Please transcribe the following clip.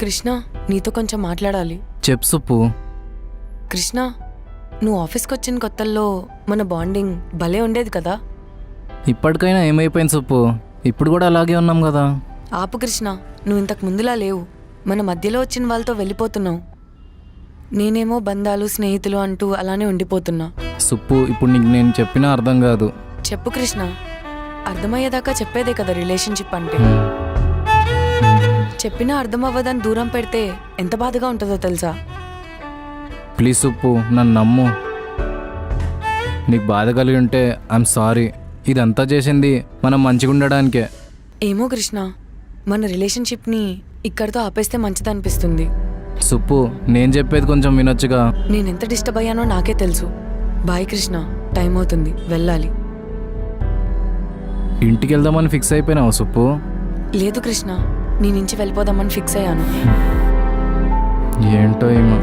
కృష్ణ, నీతో కొంచెం మాట్లాడాలి. చెప్పు సుప్పు. కృష్ణ, నువ్వు ఆఫీస్కి వచ్చిన కొత్తల్లో మన బాండింగ్ భలే ఉండేది కదా. ఇప్పటికైనా ఏమైపోయింది సుప్పు? ఇప్పుడు కూడా అలాగే ఉన్నాం కదా. ఆపు కృష్ణ, నువ్వు ఇంతకు ముందులా లేవు. మన మధ్యలో వచ్చిన వాళ్ళతో వెళ్ళిపోతున్నావు. నేనేమో బంధాలు స్నేహితులు అంటూ అలానే ఉండిపోతున్నా. సుప్పు, ఇప్పుడు నీకు నేను చెప్పినా అర్థం కాదు. చెప్పు కృష్ణ, అర్థమయ్యేదాకా చెప్పేదే కదా రిలేషన్షిప్ అంటే. చెప్పినా అర్థం అవ్వదని దూరం పెడితే ఎంత బాధగా ఉంటుందో తెలుసా. ప్లీజ్ సుప్పు, నన్ను నమ్ము. నీకు బాధ కలిగి ఉంటే ఐఎమ్ సారీ. ఇదంతా చేసింది మనం మంచిగా ఉండడానికే. ఏమో కృష్ణ, మన రిలేషన్షిప్ని ఇక్కడితో ఆపేస్తే మంచిదనిపిస్తుంది. సుప్పు, నేను చెప్పేది కొంచెం వినొచ్చుగా. నేనెంత డిస్టర్బ్ అయ్యానో నాకే తెలుసు. బాయ్ కృష్ణ, టైం అవుతుంది, వెళ్ళాలి. ఇంటికి వెళ్దామని ఫిక్స్ అయిపోయినావు సుప్పు? లేదు కృష్ణ, నీ నుంచి వెళ్ళిపోదామని ఫిక్స్ అయ్యాను. ఏంటో ఏమో.